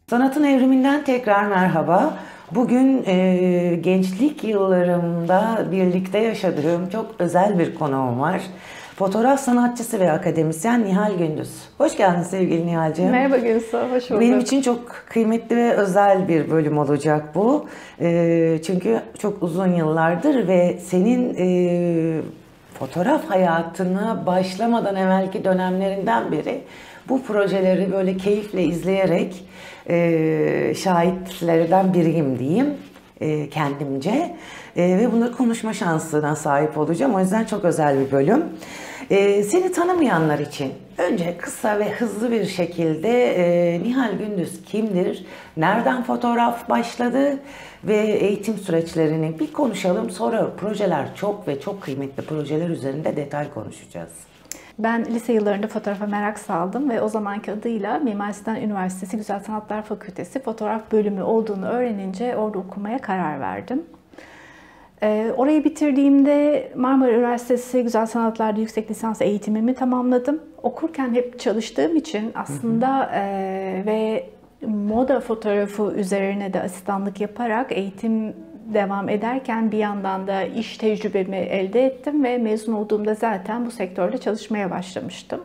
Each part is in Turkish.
Sanatın evriminden tekrar merhaba. Bugün gençlik yıllarımda birlikte yaşadığım çok özel bir konuğum var. Fotoğraf sanatçısı ve akademisyen Nihal Gündüz. Hoş geldin sevgili Nihal'ciğim. Merhaba Gülsu, hoş bulduk. Benim için çok kıymetli ve özel bir bölüm olacak bu. Çünkü çok uzun yıllardır ve senin fotoğraf hayatına başlamadan evvelki dönemlerinden beri bu projeleri böyle keyifle izleyerek şahitlerden biriyim diyeyim kendimce. Ve bunları konuşma şansına sahip olacağım. O yüzden çok özel bir bölüm. Seni tanımayanlar için önce kısa ve hızlı bir şekilde Nihal Gündüz kimdir? Nereden fotoğraf başladı? Ve eğitim süreçlerini bir konuşalım. Sonra projeler çok ve çok kıymetli projeler üzerinde detay konuşacağız. Ben lise yıllarında fotoğrafa merak saldım ve o zamanki adıyla Mimar Sinan Üniversitesi Güzel Sanatlar Fakültesi fotoğraf bölümü olduğunu öğrenince orada okumaya karar verdim. Orayı bitirdiğimde Marmara Üniversitesi Güzel Sanatlar'da yüksek lisans eğitimimi tamamladım. Okurken hep çalıştığım için aslında ve moda fotoğrafı üzerine de asistanlık yaparak eğitim devam ederken bir yandan da iş tecrübemi elde ettim ve mezun olduğumda zaten bu sektörde çalışmaya başlamıştım.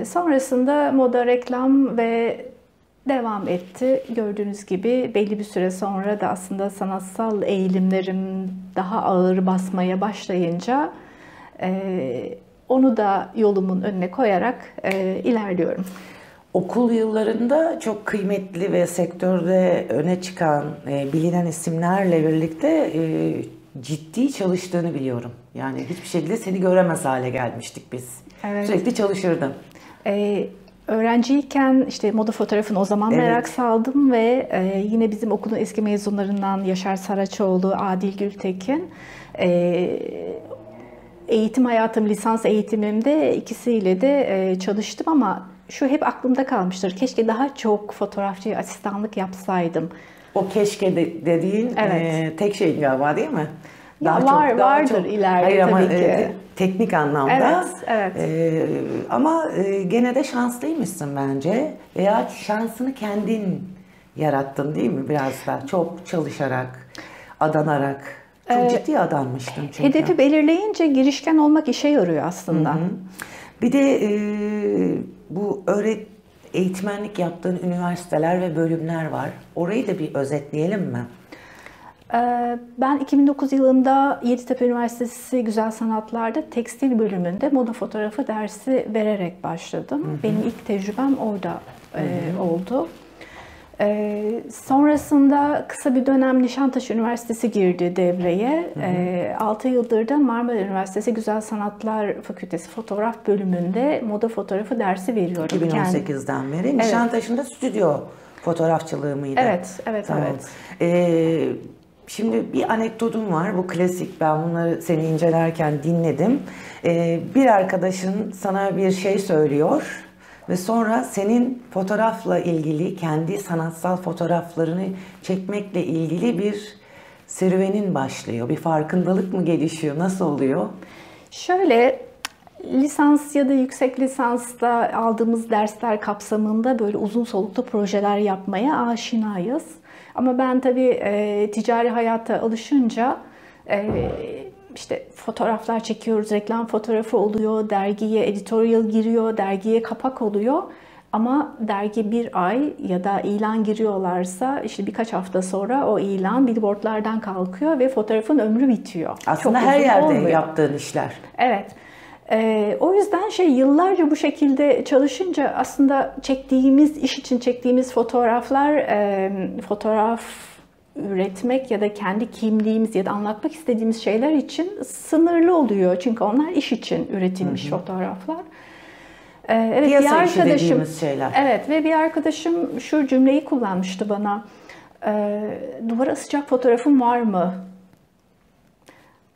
Sonrasında moda, reklam ve devam etti. Gördüğünüz gibi belli bir süre sonra da aslında sanatsal eğilimlerim daha ağır basmaya başlayınca onu da yolumun önüne koyarak ilerliyorum. Okul yıllarında çok kıymetli ve sektörde öne çıkan bilinen isimlerle birlikte ciddi çalıştığını biliyorum. Yani hiçbir şekilde seni göremez hale gelmiştik biz. Evet. Sürekli çalışırdın. Öğrenciyken işte moda fotoğrafını o zaman merak saldım ve yine bizim okulun eski mezunlarından Yaşar Saraçoğlu, Adil Gültekin, eğitim hayatım, lisans eğitimimde ikisiyle de çalıştım ama şu hep aklımda kalmıştır. Keşke daha çok fotoğrafçıya asistanlık yapsaydım. O keşke dediğin tek şey galiba değil mi? Vardır ileride hayır, tabii ama, ki. Teknik anlamda. Evet. Ama gene de şanslıymışsın bence. Veya şansını kendin yarattın değil mi? Biraz da çok çalışarak, adanarak. Çok ciddi adanmıştın çünkü. Hedefi belirleyince girişken olmak işe yarıyor aslında. Bir de bu eğitmenlik yaptığın üniversiteler ve bölümler var. Orayı da bir özetleyelim mi? Ben 2009 yılında Yeditepe Üniversitesi Güzel Sanatlar'da tekstil bölümünde moda fotoğrafı dersi vererek başladım. Benim ilk tecrübem orada oldu. Sonrasında kısa bir dönem Nişantaşı Üniversitesi girdi devreye. 6 yıldır da Marmara Üniversitesi Güzel Sanatlar Fakültesi Fotoğraf bölümünde moda fotoğrafı dersi veriyorum. 2018'den beri. Nişantaşı'nda stüdyo fotoğrafçılığı mıydı? Evet. Şimdi bir anekdotum var. Bu klasik. Ben bunları seni incelerken dinledim. Bir arkadaşın sana bir şey söylüyor. Ve sonra senin fotoğrafla ilgili, kendi sanatsal fotoğraflarını çekmekle ilgili bir serüvenin başlıyor. Bir farkındalık mı gelişiyor? Nasıl oluyor? Şöyle, lisans ya da yüksek lisansta aldığımız dersler kapsamında böyle uzun soluklu projeler yapmaya aşinayız. Ama ben tabii ticari hayata alışınca işte fotoğraflar çekiyoruz, reklam fotoğrafı oluyor, dergiye editorial giriyor, dergiye kapak oluyor. Ama dergi bir ay ya da ilan giriyorlarsa işte birkaç hafta sonra o ilan billboardlardan kalkıyor ve fotoğrafın ömrü bitiyor. Aslında her yerde yaptığın işler. Evet. O yüzden yıllarca bu şekilde çalışınca aslında iş için çektiğimiz fotoğraflar, fotoğraf üretmek ya da kendi kimliğimiz ya da anlatmak istediğimiz şeyler için sınırlı oluyor. Çünkü onlar iş için üretilmiş fotoğraflar. Evet, piyasa işi dediğimiz şeyler. Evet ve bir arkadaşım şu cümleyi kullanmıştı bana. Duvara asacak fotoğrafım var mı?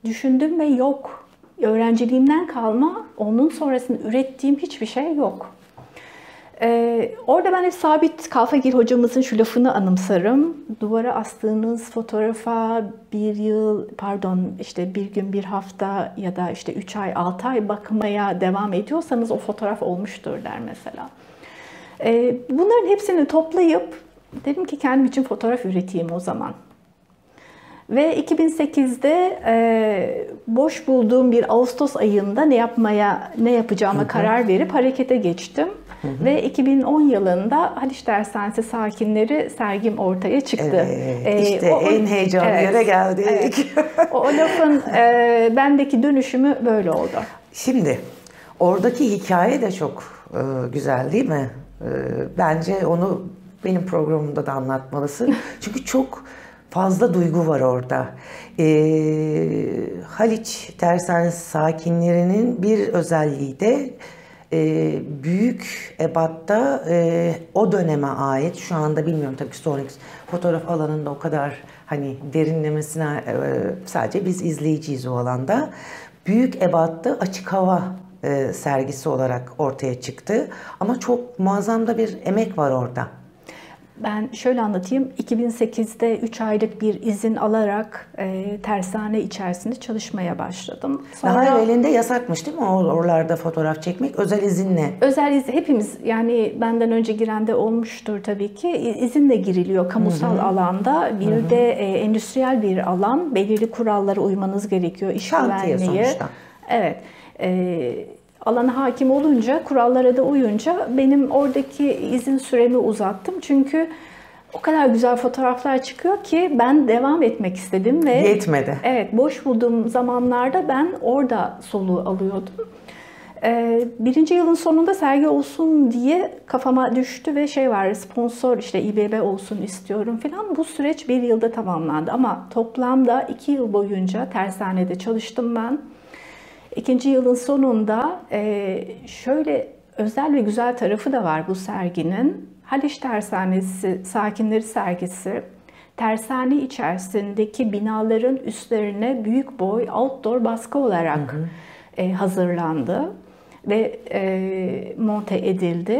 Düşündüm ve yok. Öğrenciliğimden kalma, onun sonrasında ürettiğim hiçbir şey yok. Orada ben hep Sabit Kalfagil hocamızın şu lafını anımsarım. Duvara astığınız fotoğrafa bir gün, bir hafta ya da 3 ay, 6 ay bakmaya devam ediyorsanız o fotoğraf olmuştur der mesela. Bunların hepsini toplayıp dedim ki kendim için fotoğraf üreteyim o zaman. Ve 2008'de boş bulduğum bir Ağustos ayında ne yapacağıma karar verip harekete geçtim. Ve 2010 yılında Haliç Tersanesi Sakinleri sergim ortaya çıktı. İşte en heyecanlı yere geldik. Evet. O lafın bendeki dönüşümü böyle oldu. Şimdi oradaki hikaye de çok güzel değil mi? Bence onu benim programımda da anlatmalısın. Çünkü çok fazla duygu var orada. Haliç Tersanesi sakinlerinin bir özelliği de büyük ebatta o döneme ait, şu anda bilmiyorum tabii sonraki fotoğraf alanında o kadar hani derinlemesine sadece biz izleyiciyiz o alanda. Büyük ebatta açık hava sergisi olarak ortaya çıktı. Ama çok muazzam da bir emek var orada. Ben şöyle anlatayım. 2008'de 3 aylık bir izin alarak tersane içerisinde çalışmaya başladım. Sonra, daha evvelinde yasakmış değil mi oralarda fotoğraf çekmek? Özel izinle. Özel izin hepimiz, yani benden önce giren de olmuştur tabii ki. İzinle giriliyor kamusal alanda. Bir de endüstriyel bir alan. Belirli kurallara uymanız gerekiyor. İş Şantiye güvenliği. sonuçta. Evet. Alana hakim olunca, kurallara da uyunca benim oradaki izin süremi uzattım. Çünkü o kadar güzel fotoğraflar çıkıyor ki ben devam etmek istedim ve yetmedi. Evet, boş bulduğum zamanlarda ben orada soluğu alıyordum. Birinci yılın sonunda sergi olsun diye kafama düştü ve sponsor işte İBB olsun istiyorum falan. Bu süreç bir yılda tamamlandı ama toplamda 2 yıl boyunca tersanede çalıştım ben. İkinci yılın sonunda şöyle özel ve güzel tarafı da var bu serginin. Haliç Tersanesi Sakinleri sergisi, tersane içerisindeki binaların üstlerine büyük boy outdoor baskı olarak hazırlandı ve monte edildi.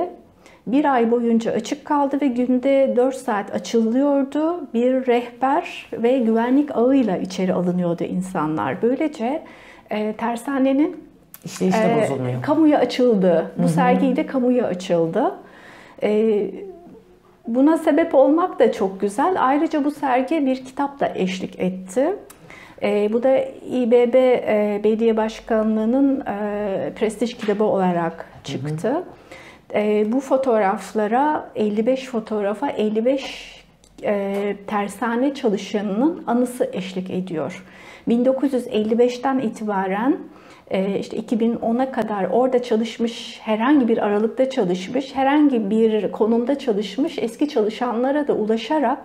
Bir ay boyunca açık kaldı ve günde 4 saat açılıyordu. Bir rehber ve güvenlik ağıyla içeri alınıyordu insanlar. Böylece tersanenin İşleyiş de bozulmuyor. Kamuya açıldı. Bu sergiyle kamuya açıldı. Buna sebep olmak da çok güzel. Ayrıca bu sergi bir kitapla eşlik etti. Bu da İBB Belediye Başkanlığı'nın prestij kitabı olarak çıktı. Bu fotoğraflara 55 fotoğrafa 55 tersane çalışanının anısı eşlik ediyor. 1955'ten itibaren işte 2010'a kadar orada çalışmış, herhangi bir aralıkta çalışmış, herhangi bir konumda çalışmış eski çalışanlara da ulaşarak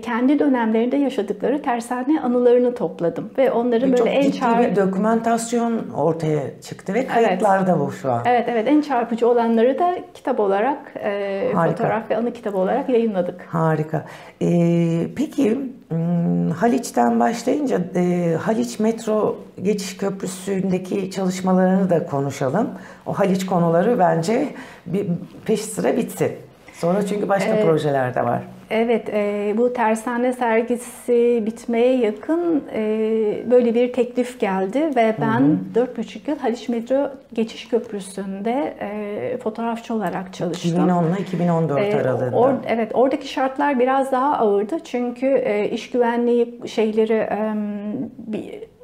kendi dönemlerinde yaşadıkları tersane anılarını topladım ve onların çok böyle ciddi bir dokümantasyon ortaya çıktı ve kayıtlarda bu şu an. Evet, en çarpıcı olanları da kitap olarak, fotoğraf ve anı kitabı olarak yayınladık. Harika. Peki Haliç'ten başlayınca Haliç Metro Geçiş Köprüsü'ndeki çalışmalarını da konuşalım. O Haliç konuları bence bir peş sıra bitsin. Sonra çünkü başka projeler de var. Evet, bu tersane sergisi bitmeye yakın böyle bir teklif geldi ve ben 4,5 yıl Haliç Metro Geçiş Köprüsü'nde fotoğrafçı olarak çalıştım. 2010 ile 2014 aralığında. Evet, oradaki şartlar biraz daha ağırdı çünkü iş güvenliği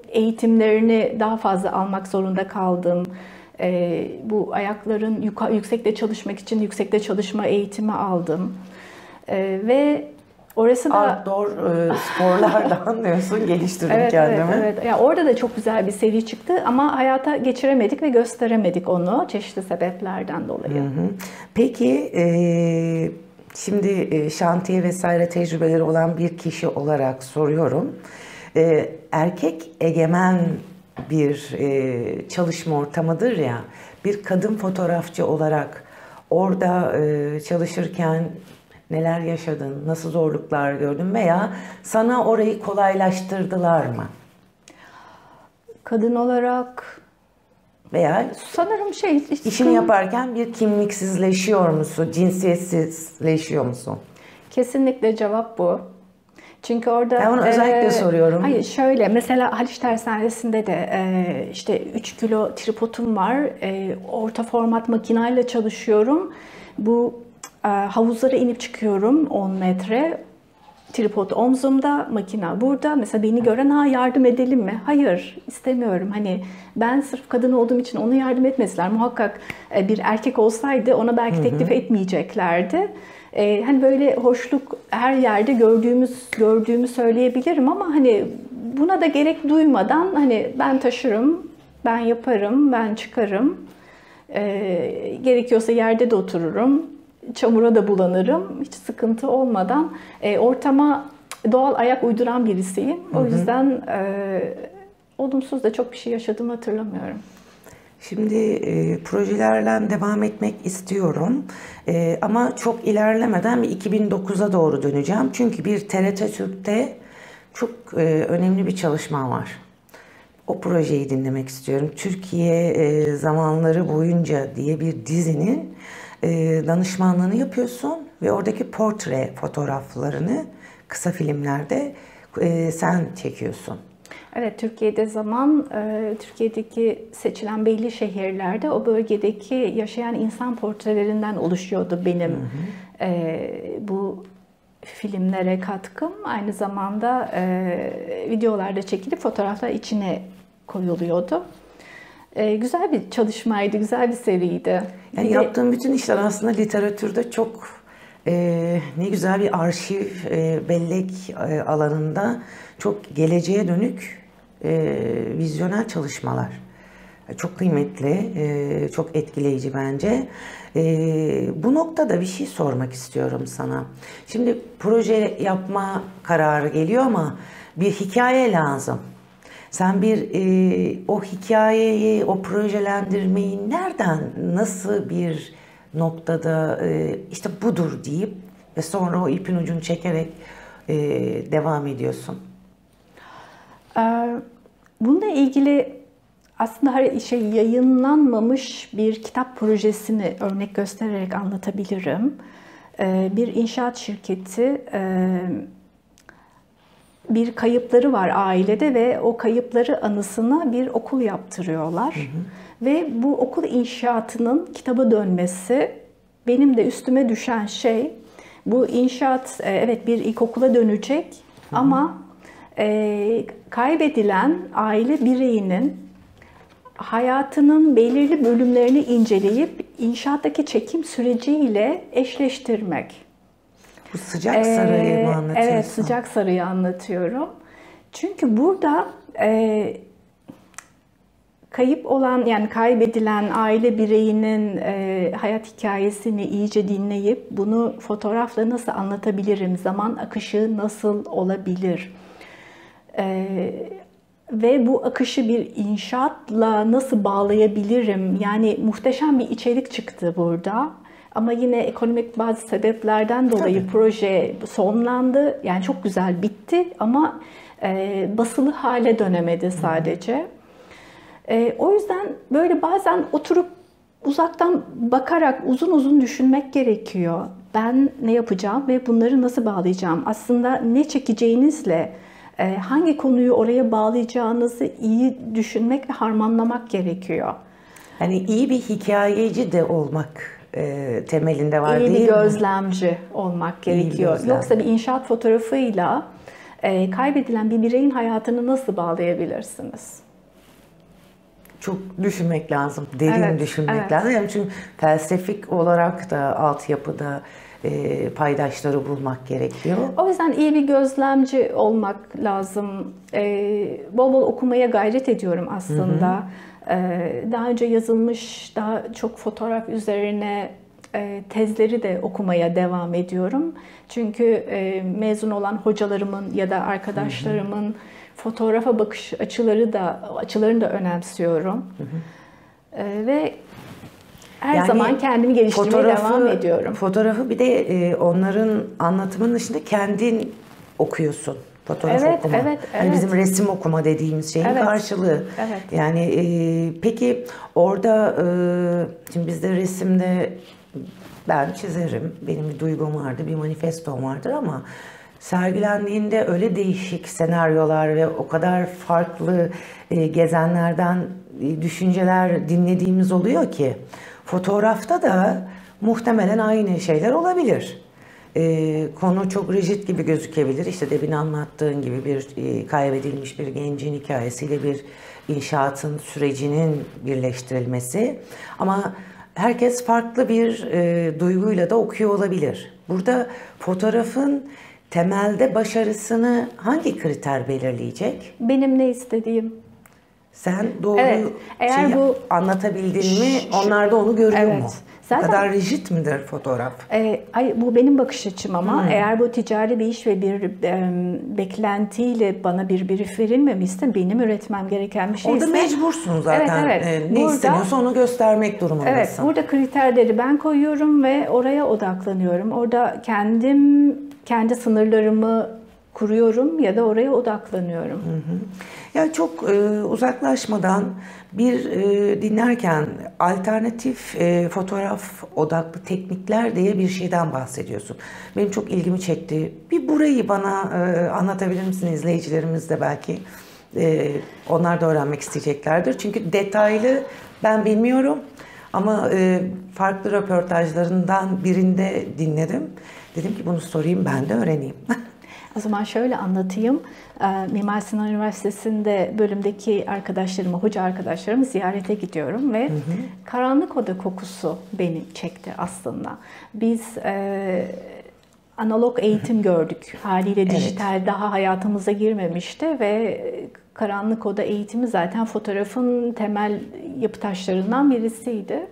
eğitimlerini daha fazla almak zorunda kaldım. Bu ayakların yüksekte çalışmak için yüksekte çalışma eğitimi aldım. Ve orası da outdoor sporlardan diyorsun, geliştirdim kendimi. Evet. Ya orada da çok güzel bir seri çıktı ama hayata geçiremedik ve gösteremedik onu çeşitli sebeplerden dolayı. Peki şimdi şantiye vesaire tecrübeleri olan bir kişi olarak soruyorum. Erkek egemen bir çalışma ortamıdır ya, bir kadın fotoğrafçı olarak orada çalışırken neler yaşadın, nasıl zorluklar gördün veya sana orayı kolaylaştırdılar mı? Kadın olarak veya sanırım işini yaparken bir kimliksizleşiyor musun, cinsiyetsizleşiyor musun? Kesinlikle cevap bu. Çünkü orada... Ben onu özellikle soruyorum. Hayır, şöyle mesela Haliç Tersanesi'nde de işte 3 kilo tripodum var. Orta format makinayla çalışıyorum. Bu havuzlara inip çıkıyorum 10 metre. Tripod omzumda, makine burada. Mesela beni gören yardım edelim mi? Hayır, istemiyorum. Hani ben sırf kadın olduğum için ona yardım etmesinler. Muhakkak bir erkek olsaydı ona belki teklif etmeyeceklerdi. Hani böyle hoşluk her yerde gördüğümü söyleyebilirim ama hani buna da gerek duymadan hani ben taşırım, ben yaparım, ben çıkarım. Gerekiyorsa yerde de otururum. Çamura da bulanırım. Hiç sıkıntı olmadan ortama doğal ayak uyduran birisiyim. O yüzden olumsuz da çok bir şey yaşadığımı hatırlamıyorum. Şimdi projelerle devam etmek istiyorum. Ama çok ilerlemeden bir 2009'a doğru döneceğim. Çünkü bir TRT Türk'te çok önemli bir çalışma var. O projeyi dinlemek istiyorum. Türkiye Zamanları Boyunca diye bir dizinin danışmanlığını yapıyorsun ve oradaki portre fotoğraflarını kısa filmlerde sen çekiyorsun. Evet, Türkiye'deki seçilen belli şehirlerde o bölgedeki yaşayan insan portrelerinden oluşuyordu benim bu filmlere katkım. Aynı zamanda videolarda çekilip fotoğraflar içine koyuluyordu. Güzel bir çalışmaydı, güzel bir seriydi. Yani yaptığım bütün işler aslında literatürde çok ne güzel bir arşiv, bellek alanında çok geleceğe dönük vizyonel çalışmalar. Çok kıymetli, çok etkileyici bence. Bu noktada bir şey sormak istiyorum sana. Şimdi proje yapma kararı geliyor ama bir hikaye lazım. Sen o hikayeyi, o projelendirmeyi nereden, nasıl bir noktada işte budur deyip ve sonra o ipin ucunu çekerek devam ediyorsun? Bununla ilgili aslında yayınlanmamış bir kitap projesini örnek göstererek anlatabilirim. Bir inşaat şirketi bir kayıpları var ailede ve o kayıpları anısına bir okul yaptırıyorlar. Ve bu okul inşaatının kitaba dönmesi benim de üstüme düşen şey, bu inşaat evet bir ilkokula dönecek ama kaybedilen aile bireyinin hayatının belirli bölümlerini inceleyip inşaattaki çekim süreciyle eşleştirmek. Bu Sıcak Sarayı mı anlatıyorsun? Evet, Sıcak Sarayı anlatıyorum. Çünkü burada kayıp olan, yani kaybedilen aile bireyinin hayat hikayesini iyice dinleyip bunu fotoğrafla nasıl anlatabilirim, zaman akışı nasıl olabilir ve bu akışı bir inşaatla nasıl bağlayabilirim? Yani muhteşem bir içerik çıktı burada. Ama yine ekonomik bazı sebeplerden dolayı proje sonlandı. Yani çok güzel bitti ama basılı hale dönemedi sadece. O yüzden böyle bazen oturup uzaktan bakarak uzun uzun düşünmek gerekiyor. Ben ne yapacağım ve bunları nasıl bağlayacağım? Aslında ne çekeceğinizle hangi konuyu oraya bağlayacağınızı iyi düşünmek ve harmanlamak gerekiyor. Yani iyi bir hikayeci de olmak temelinde var değil mi? İyi bir gözlemci olmak gerekiyor. Yoksa bir inşaat fotoğrafıyla kaybedilen bir bireyin hayatını nasıl bağlayabilirsiniz? Çok düşünmek lazım, derin düşünmek lazım. Yani çünkü felsefik olarak da altyapıda paydaşları bulmak gerekiyor. O yüzden iyi bir gözlemci olmak lazım. Bol bol okumaya gayret ediyorum aslında. Daha önce yazılmış daha çok fotoğraf üzerine tezleri de okumaya devam ediyorum. Çünkü mezun olan hocalarımın ya da arkadaşlarımın fotoğrafa bakış açılarını da önemsiyorum. Ve her zaman kendimi geliştirmeye devam ediyorum. Fotoğrafı bir de onların anlatımının dışında kendin okuyorsun. Fotoğraf okuma. Yani bizim resim okuma dediğimiz şeyin karşılığı. Yani peki orada şimdi bizde resimde ben çizerim. Benim bir duygum vardır, bir manifestom vardır ama sergilendiğinde öyle değişik senaryolar ve o kadar farklı gezenlerden düşünceler dinlediğimiz oluyor ki Fotoğrafta da muhtemelen aynı şeyler olabilir. Konu çok rigid gibi gözükebilir. İşte demin anlattığın gibi bir kaybedilmiş bir gencin hikayesiyle bir inşaatın sürecinin birleştirilmesi. Ama herkes farklı bir duyguyla da okuyor olabilir. Burada fotoğrafın temelde başarısını hangi kriter belirleyecek? Benim ne istediğim. Sen doğru Evet, eğer şeyi bu anlatabildin mi? Onlar da onu görüyor Evet. mu? Zaten- Bu kadar rigid midir fotoğraf? Bu benim bakış açım ama eğer bu ticari bir iş ve bir beklentiyle bana bir brief verilmemişse benim üretmem gereken bir şeyse... Orada mecbursun zaten. Evet, evet. Ne Burada- isteniyorsa onu göstermek durumundasın. Evet, burada kriterleri ben koyuyorum ve oraya odaklanıyorum. Orada kendi sınırlarımı kuruyorum ya da oraya odaklanıyorum. Ya çok uzaklaşmadan dinlerken alternatif fotoğraf odaklı teknikler diye bir şeyden bahsediyorsun. Benim çok ilgimi çekti. Bir burayı bana anlatabilir misin? İzleyicilerimiz de belki onlar da öğrenmek isteyeceklerdir. Çünkü detaylı ben bilmiyorum ama farklı röportajlarından birinde dinledim. Dedim ki bunu sorayım, ben de öğreneyim. O zaman şöyle anlatayım. Mimar Sinan Üniversitesi'nde bölümdeki hoca arkadaşlarımı ziyarete gidiyorum ve karanlık oda kokusu beni çekti aslında. Biz analog eğitim gördük. Haliyle dijital daha hayatımıza girmemişti ve karanlık oda eğitimi zaten fotoğrafın temel yapı taşlarından birisiydi.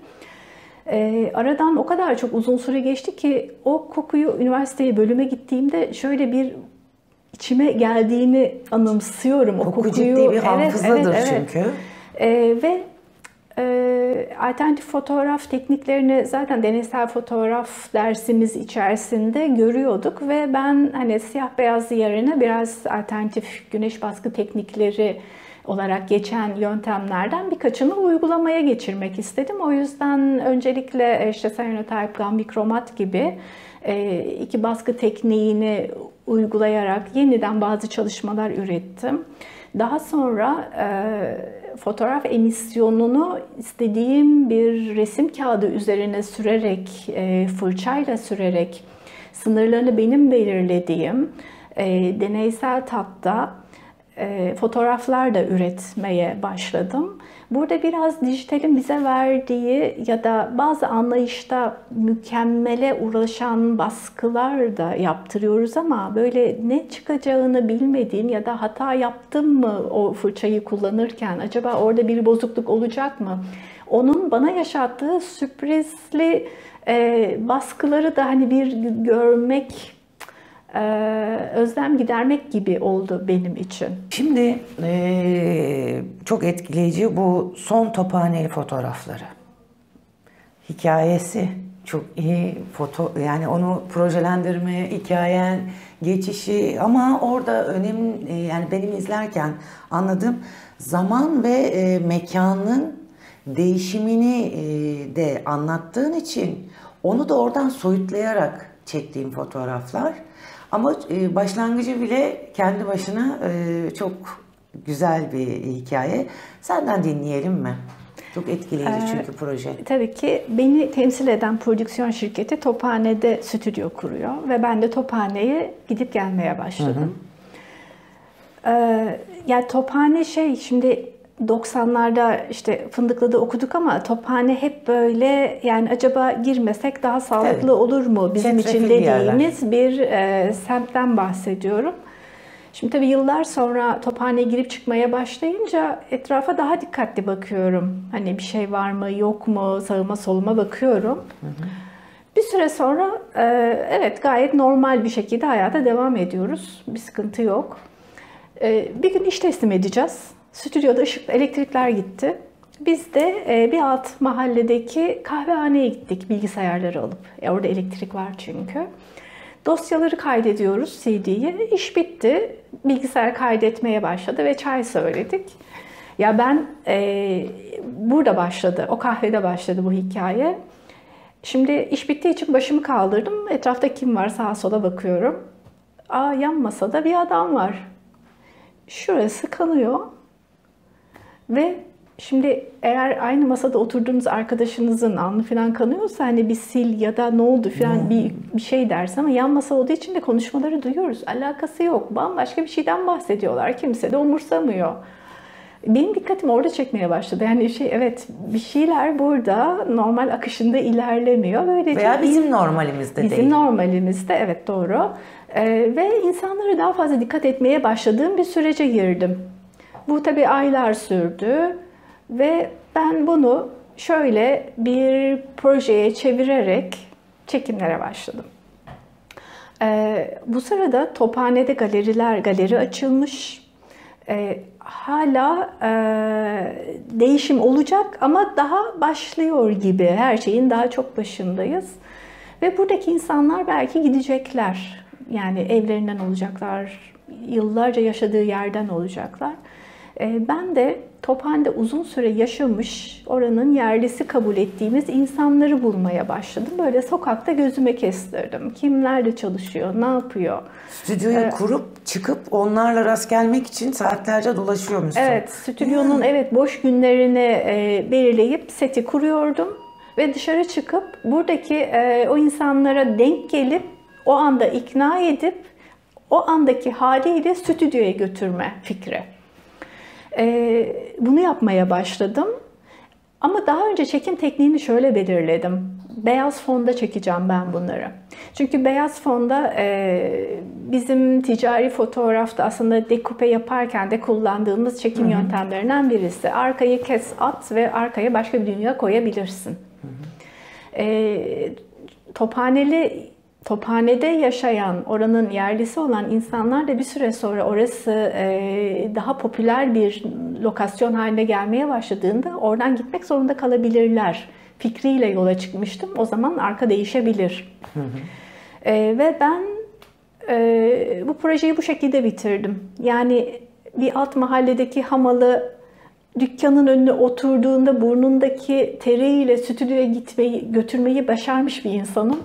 Aradan o kadar çok uzun süre geçti ki o kokuyu üniversiteye bölüme gittiğimde şöyle bir içime geldiğini anımsıyorum. O Koku kokuyu. ciddi bir hafızadır çünkü. Ve alternatif fotoğraf tekniklerini zaten deneysel fotoğraf dersimiz içerisinde görüyorduk ve ben hani siyah beyaz yerine biraz alternatif güneş baskı teknikleri olarak geçen yöntemlerden birkaçını uygulamaya geçirmek istedim. O yüzden öncelikle işte cyanotype, gambikromat gibi iki baskı tekniğini uygulayarak yeniden bazı çalışmalar ürettim. Daha sonra fotoğraf emisyonunu istediğim bir resim kağıdı üzerine sürerek, fırçayla sürerek sınırlarını benim belirlediğim deneysel tatta fotoğraflar da üretmeye başladım. Burada biraz dijitalin bize verdiği ya da bazı anlayışta mükemmele ulaşan baskılar da yaptırıyoruz ama böyle ne çıkacağını bilmediğin ya da hata yaptım mı o fırçayı kullanırken, acaba orada bir bozukluk olacak mı? Onun bana yaşattığı sürprizli baskıları da hani bir görmek, özlem gidermek gibi oldu benim için. Şimdi çok etkileyici bu son Tophaneli fotoğrafları. Hikayesi çok iyi, yani onu projelendirme, hikayen, geçişi ama orada önemli, yani benim izlerken anladığım zaman ve mekanın değişimini de anlattığın için onu da oradan soyutlayarak çektiğim fotoğraflar. Ama başlangıcı bile kendi başına çok güzel bir hikaye. Senden dinleyelim mi? Çok etkileyici çünkü proje. Tabii ki beni temsil eden prodüksiyon şirketi Tophane'de stüdyo kuruyor ve ben de Tophane'ye gidip gelmeye başladım. Yani Tophane şimdi 90'larda işte Fındıklı'da okuduk ama Tophane hep böyle, yani acaba girmesek daha sağlıklı olur mu bizim için dediğimiz bir semtten bahsediyorum. Şimdi tabii yıllar sonra Tophane'ye girip çıkmaya başlayınca etrafa daha dikkatli bakıyorum. Hani bir şey var mı yok mu, sağıma soluma bakıyorum. Bir süre sonra evet gayet normal bir şekilde hayata devam ediyoruz. Bir sıkıntı yok. Bir gün iş teslim edeceğiz. Stüdyoda elektrikler gitti. Biz de bir alt mahalledeki kahvehaneye gittik bilgisayarları alıp. Orada elektrik var çünkü. Dosyaları kaydediyoruz CD'ye. İş bitti. Bilgisayar kaydetmeye başladı ve çay söyledik. Ya ben burada başladı, o kahvede başladı bu hikaye. Şimdi iş bittiği için başımı kaldırdım. Etrafta kim var sağa sola bakıyorum. Yan masada bir adam var. Şurası kanıyor. Ve Şimdi eğer aynı masada oturduğunuz arkadaşınızın alnı falan kanıyorsa hani bir sil ya da ne oldu falan bir şey dersin, ama yan masa olduğu için de konuşmaları duyuyoruz. Alakası yok. Bambaşka bir şeyden bahsediyorlar. Kimse de umursamıyor. Benim dikkatim orada çekmeye başladı. Yani evet, bir şeyler burada normal akışında ilerlemiyor. Böylece Veya bizim normalimizde değil. Bizim normalimizde, evet, doğru. Ve insanlara daha fazla dikkat etmeye başladığım bir sürece girdim. Bu tabii aylar sürdü ve ben bunu şöyle bir projeye çevirerek çekimlere başladım. Bu sırada Tophane'de galeri açılmış. Hala değişim olacak ama daha başlıyor gibi. Her şeyin daha çok başındayız. Ve buradaki insanlar belki gidecekler. Yani evlerinden olacaklar, yıllarca yaşadığı yerden olacaklar. Ben de Tophane'de uzun süre yaşamış, oranın yerlisi kabul ettiğimiz insanları bulmaya başladım. Böyle sokakta gözüme kestirdim. Kimlerle çalışıyor, ne yapıyor? Stüdyoyu kurup çıkıp onlarla rast gelmek için saatlerce dolaşıyor musun? Evet, stüdyonun boş günlerini belirleyip seti kuruyordum. Ve dışarı çıkıp buradaki o insanlara denk gelip o anda ikna edip o andaki haliyle stüdyoya götürme fikri. Bunu yapmaya başladım. Ama daha önce çekim tekniğini şöyle belirledim. Beyaz fonda çekeceğim ben bunları. Çünkü beyaz fonda bizim ticari fotoğrafta aslında dekupe yaparken de kullandığımız çekim yöntemlerinden birisi. Arkayı kes, at ve arkaya başka bir dünya koyabilirsin. Tophane'de yaşayan, oranın yerlisi olan insanlar da bir süre sonra orası daha popüler bir lokasyon haline gelmeye başladığında oradan gitmek zorunda kalabilirler fikriyle yola çıkmıştım. O zaman arka değişebilir. Ve ben bu projeyi bu şekilde bitirdim. Yani bir alt mahalledeki hamalı dükkanın önüne oturduğunda burnundaki teriyle stüdyoya götürmeyi başarmış bir insanım.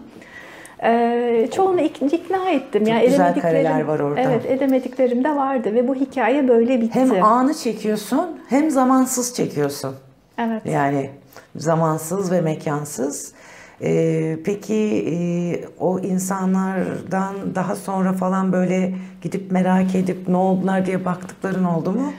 Çoğunu ikna ettim. Çok yani güzel kareler var orada. Evet, edemediklerim de vardı ve bu hikaye böyle bitti. Hem anı çekiyorsun hem zamansız çekiyorsun. Evet. Yani zamansız ve mekansız. Peki o insanlardan daha sonra falan böyle gidip merak edip ne oldular diye baktıkların oldu mu?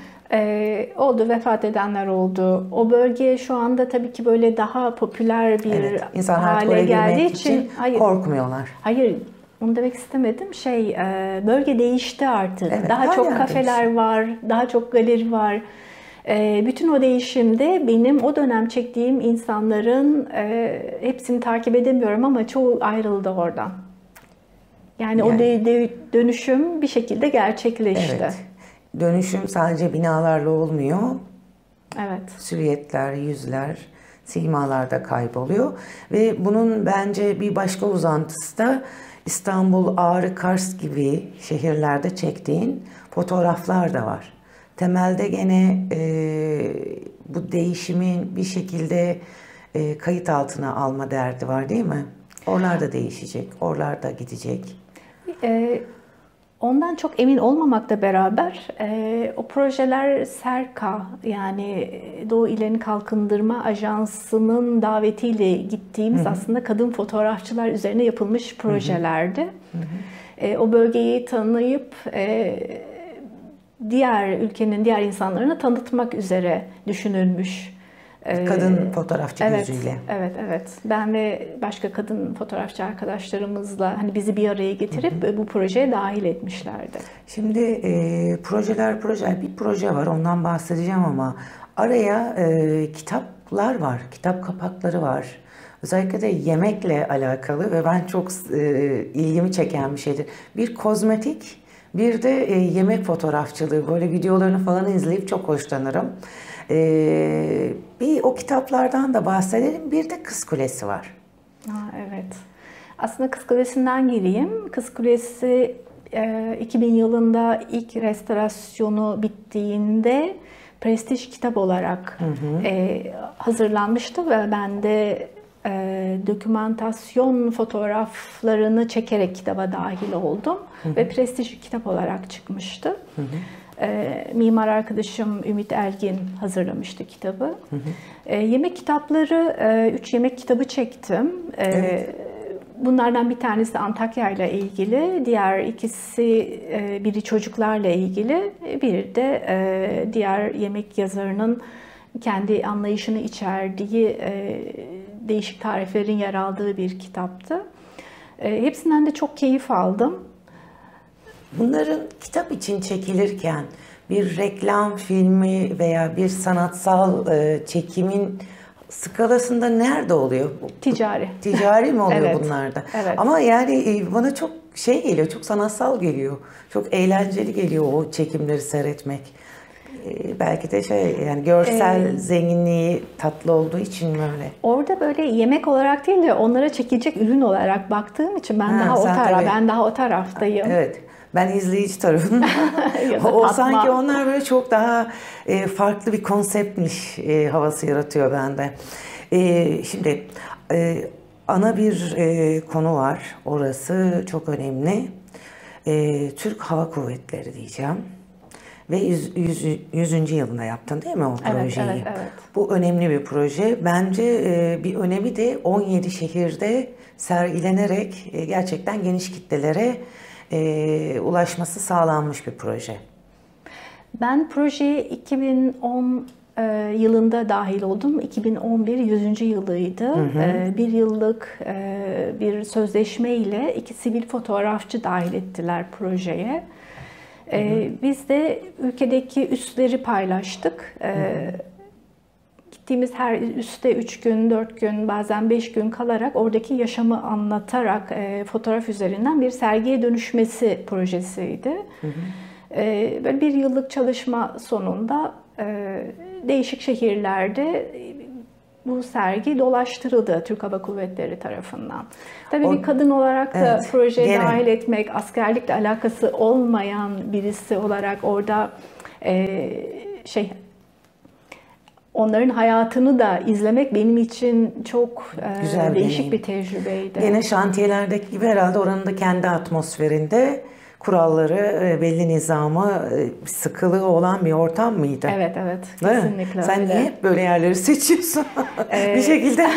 Oldu, vefat edenler oldu. O bölge şu anda tabii ki böyle daha popüler bir İnsanlar hale geldiği için korkmuyorlar. Hayır, onu demek istemedim. Bölge değişti artık. Evet, Daha çok kafeler var, daha çok galeri var. Bütün o değişimde benim o dönem çektiğim insanların hepsini takip edemiyorum ama çoğu ayrıldı oradan. Yani o dönüşüm bir şekilde gerçekleşti. Evet. Dönüşüm sadece binalarla olmuyor. Evet. Silüetler, yüzler, simalar da kayboluyor. Ve bunun bence bir başka uzantısı da İstanbul, Ağrı, Kars gibi şehirlerde çektiğin fotoğraflar da var. Temelde gene bu değişimin bir şekilde kayıt altına alma derdi var değil mi? Oralar da değişecek, oralar da gidecek. Ondan çok emin olmamakla beraber o projeler SERKA, yani Doğu İllerini Kalkındırma Ajansı'nın davetiyle gittiğimiz aslında kadın fotoğrafçılar üzerine yapılmış projelerdi. O bölgeyi tanıyıp diğer ülkenin diğer insanlarına tanıtmak üzere düşünülmüş. Kadın fotoğrafçı gözüyle. Evet. Ben ve başka kadın fotoğrafçı arkadaşlarımızla bizi bir araya getirip bu projeye dahil etmişlerdi. Şimdi projeler bir proje var, ondan bahsedeceğim ama araya kitaplar var, kitap kapakları var. Özellikle de yemekle alakalı ve ben çok ilgimi çeken bir şeydir. Bir kozmetik, bir de yemek fotoğrafçılığı. Böyle videolarını falan izleyip çok hoşlanırım. Bir o kitaplardan da bahsedelim. Bir de Kız Kulesi var. Evet. Aslında Kız Kulesi'nden gireyim. Kız Kulesi 2000 yılında ilk restorasyonu bittiğinde prestij kitap olarak hazırlanmıştı ve ben de dokümantasyon fotoğraflarını çekerek kitaba dahil oldum ve prestij kitap olarak çıkmıştı. Mimar arkadaşım Ümit Elgin hazırlamıştı kitabı. Yemek kitapları, 3 yemek kitabı çektim. Evet. Bunlardan bir tanesi Antakya ile ilgili, diğer ikisi biri çocuklarla ilgili, biri de diğer yemek yazarının kendi anlayışını içerdiği değişik tariflerin yer aldığı bir kitaptı. Hepsinden de çok keyif aldım. Bunların kitap için çekilirken bir reklam filmi veya bir sanatsal çekimin skalasında nerede oluyor? Ticari. Ticari mi oluyor Evet. bunlarda? Evet. Ama yani bana çok şey geliyor, çok sanatsal geliyor. Çok eğlenceli geliyor o çekimleri seyretmek. Belki de yani görsel zenginliği tatlı olduğu için mi öyle? Orada böyle yemek olarak değil de onlara çekilecek ürün olarak baktığım için ben daha o taraftayım. Evet. Ben izleyici tarafındayım. Ya da O tatma. sanki onlar böyle çok daha farklı bir konseptmiş havası yaratıyor bende. Şimdi ana bir konu var. Orası çok önemli. Türk Hava Kuvvetleri diyeceğim. Ve 100. yılında yaptın değil mi o projeyi? Evet. Bu önemli bir proje. Bence bir önemi de 17 şehirde sergilenerek gerçekten geniş kitlelere ulaşması sağlanmış bir proje. Ben projeye 2010 yılında dahil oldum. 2011 100. yılıydı. Bir yıllık bir sözleşme ile 2 sivil fotoğrafçı dahil ettiler projeye. Biz de ülkedeki üsleri paylaştık. Gittiğimiz her üste 3 gün, 4 gün, bazen 5 gün kalarak oradaki yaşamı anlatarak fotoğraf üzerinden bir sergiye dönüşmesi projesiydi. Böyle bir yıllık çalışma sonunda değişik şehirlerde bu sergi dolaştırıldı Türk Hava Kuvvetleri tarafından. Tabii bir kadın olarak da evet, projeye dahil etmek, askerlikle alakası olmayan birisi olarak orada onların hayatını da izlemek benim için çok güzel değişik bir tecrübeydi. Yine şantiyelerdeki gibi herhalde oranın da kendi atmosferinde kuralları, belli nizamı, sıkılığı olan bir ortam mıydı? Evet, kesinlikle Sen öyle. niye hep böyle yerleri seçiyorsun? Bir şekilde.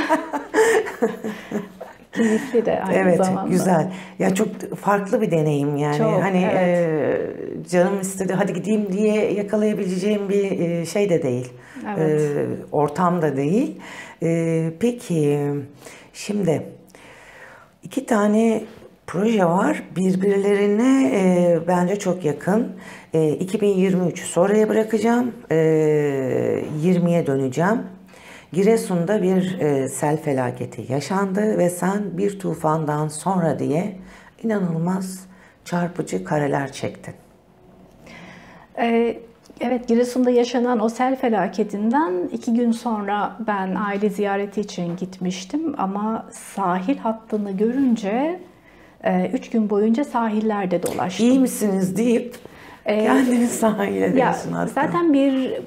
Keyifli de aynı zamanda. Evet, güzel. Ya çok farklı bir deneyim yani. Çok, hani evet. Canım istedi hadi gideyim diye yakalayabileceğim bir şey de değil. Evet. Ortam da değil. Peki şimdi 2 tane proje var. Birbirlerine bence çok yakın. 2023'ü sonraya bırakacağım. 20'ye döneceğim. Giresun'da bir sel felaketi yaşandı ve sen bir tufandan sonra diye inanılmaz çarpıcı kareler çektin. Evet, Giresun'da yaşanan o sel felaketinden 2 gün sonra ben aile ziyareti için gitmiştim. Ama sahil hattını görünce 3 gün boyunca sahillerde dolaştım. İyi misiniz deyip kendini sahile diyorsun aslında. Zaten bir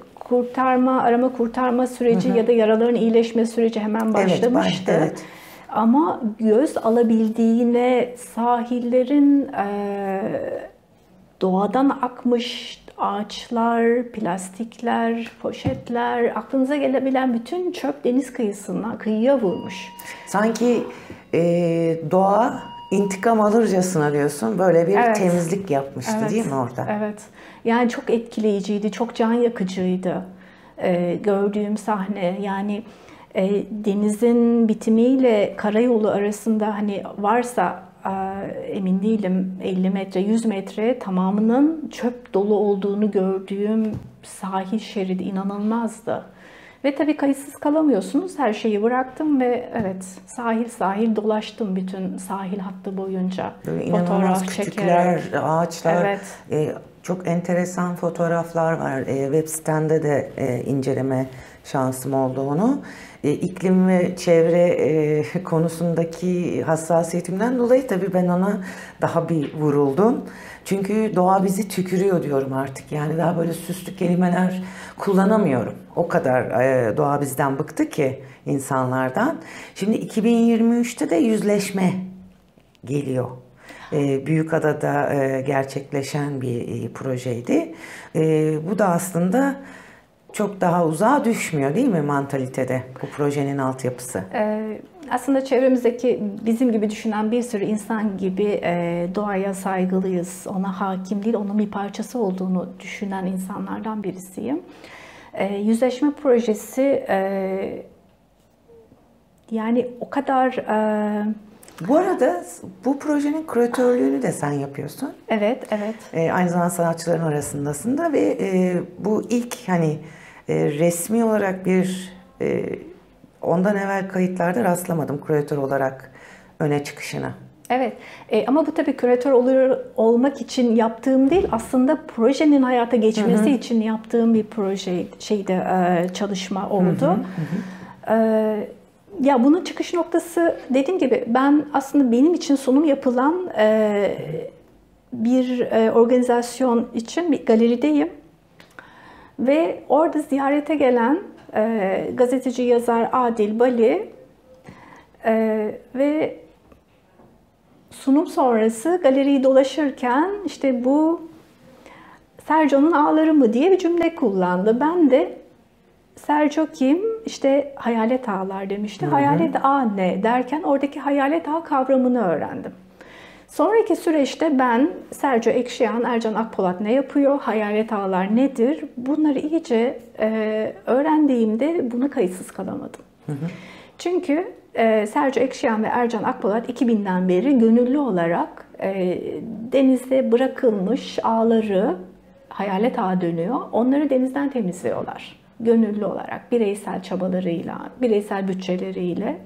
arama kurtarma süreci ya da yaraların iyileşme süreci hemen başlamıştı. Evet. Ama göz alabildiğine sahillerin doğadan akmış ağaçlar, plastikler, poşetler, aklınıza gelebilen bütün çöp deniz kıyıya vurmuş. Sanki doğa intikam alırcasına diyorsun. Böyle bir temizlik yapmıştı değil mi orada? Evet. Yani çok etkileyiciydi, çok can yakıcıydı gördüğüm sahne. Yani denizin bitimiyle karayolu arasında hani varsa emin değilim 50 metre, 100 metre tamamının çöp dolu olduğunu gördüğüm sahil şeridi inanılmazdı. Ve tabii kayıtsız kalamıyorsunuz. Her şeyi bıraktım ve evet sahil dolaştım bütün sahil hattı boyunca. Böyle inanılmaz küçükler, ağaçlar. Evet. Çok enteresan fotoğraflar var. Web sitende de inceleme şansım oldu onu. İklim ve çevre konusundaki hassasiyetimden dolayı tabii ben ona daha bir vuruldum. Çünkü doğa bizi tükürüyor diyorum artık. Yani daha böyle süslü kelimeler kullanamıyorum. O kadar doğa bizden bıktı ki insanlardan. Şimdi 2023'te de yüzleşme geliyor. Büyükada'da gerçekleşen bir projeydi. Bu da aslında çok daha uzağa düşmüyor değil mi mantalitede bu projenin altyapısı? Aslında çevremizdeki bizim gibi düşünen bir sürü insan gibi doğaya saygılıyız, ona hakim değil, onun bir parçası olduğunu düşünen insanlardan birisiyim. Yüzleşme projesi yani o kadar... Bu arada bu projenin küratörlüğünü de sen yapıyorsun. Evet, evet. Aynı zamanda sanatçıların arasındasın da ve bu ilk hani resmi olarak bir ondan evvel kayıtlarda rastlamadım küratör olarak öne çıkışına. Evet ama bu tabii küratör olmak için yaptığım değil, aslında projenin hayata geçmesi için yaptığım bir proje çalışma oldu. Ya bunun çıkış noktası, dediğim gibi ben aslında benim için sunum yapılan bir organizasyon için bir galerideyim. Ve orada ziyarete gelen gazeteci yazar Adil Bali ve sunum sonrası galeriyi dolaşırken işte bu Sergio'nun ağları mı diye bir cümle kullandı. Ben de Sergio kim? İşte hayalet ağlar demişti. Hayalet ağ ne derken oradaki hayalet ağ kavramını öğrendim. Sonraki süreçte ben Sergio Ekşiyan, Ercan Akpolat ne yapıyor, hayalet ağlar nedir? Bunları iyice öğrendiğimde buna kayıtsız kalamadım. Çünkü Sergio Ekşiyan ve Ercan Akpolat 2000'den beri gönüllü olarak denize bırakılmış ağları, hayalet ağa dönüyor, onları denizden temizliyorlar. Gönüllü olarak, bireysel çabalarıyla, bireysel bütçeleriyle.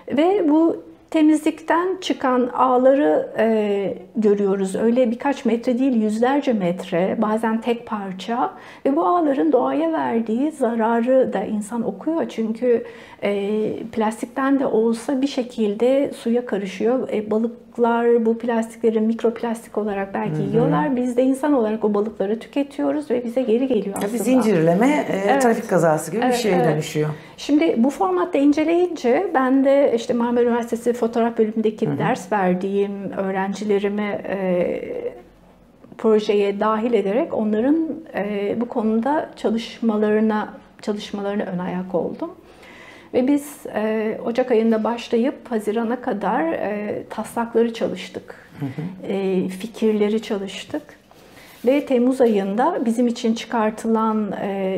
Ve bu temizlikten çıkan ağları görüyoruz. Öyle birkaç metre değil, yüzlerce metre, bazen tek parça. Ve bu ağların doğaya verdiği zararı da insan okuyor. Çünkü plastikten de olsa bir şekilde suya karışıyor. Balıklar bu plastikleri mikroplastik olarak belki yiyorlar. Biz de insan olarak o balıkları tüketiyoruz ve bize geri geliyor aslında. Bir zincirleme, trafik kazası gibi bir şeye dönüşüyor. Şimdi bu formatta inceleyince ben de işte Marmara Üniversitesi fotoğraf bölümündeki ders verdiğim öğrencilerimi projeye dahil ederek onların bu konuda çalışmalarına ön ayak oldum. Ve biz Ocak ayında başlayıp Haziran'a kadar taslakları çalıştık, fikirleri çalıştık. Ve Temmuz ayında bizim için çıkartılan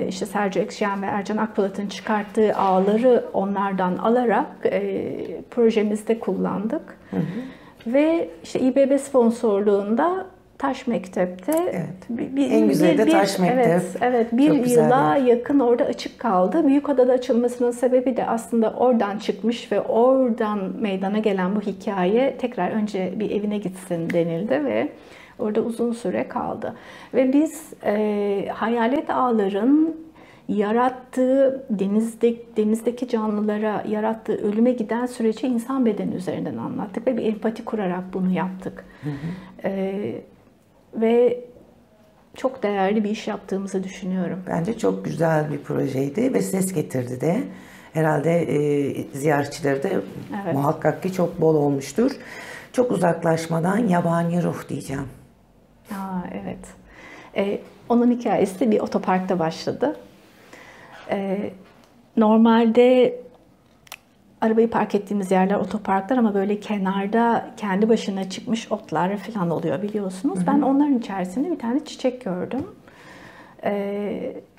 işte Sergio Ekşiyan ve Ercan Akpolat'ın çıkarttığı ağları onlardan alarak projemizde kullandık. Ve işte İBB sponsorluğunda Taş Mektep'te en güzeli de Taş Mektep. Evet, bir yıla yakın orada açık kaldı. Büyükada'da açılmasının sebebi de aslında oradan çıkmış ve oradan meydana gelen bu hikaye tekrar önce bir evine gitsin denildi ve orada uzun süre kaldı. Ve biz hayalet ağların yarattığı, denizdeki canlılara yarattığı ölüme giden süreci insan bedeni üzerinden anlattık ve bir empati kurarak bunu yaptık. Ve çok değerli bir iş yaptığımızı düşünüyorum. Bence çok güzel bir projeydi ve ses getirdi de. Herhalde ziyaretçileri de muhakkak ki çok bol olmuştur. Çok uzaklaşmadan yabani ruh diyeceğim. Evet. Onun hikayesi de bir otoparkta başladı. Normalde arabayı park ettiğimiz yerler otoparklar ama böyle kenarda kendi başına çıkmış otlar falan oluyor biliyorsunuz. Ben onların içerisinde bir tane çiçek gördüm.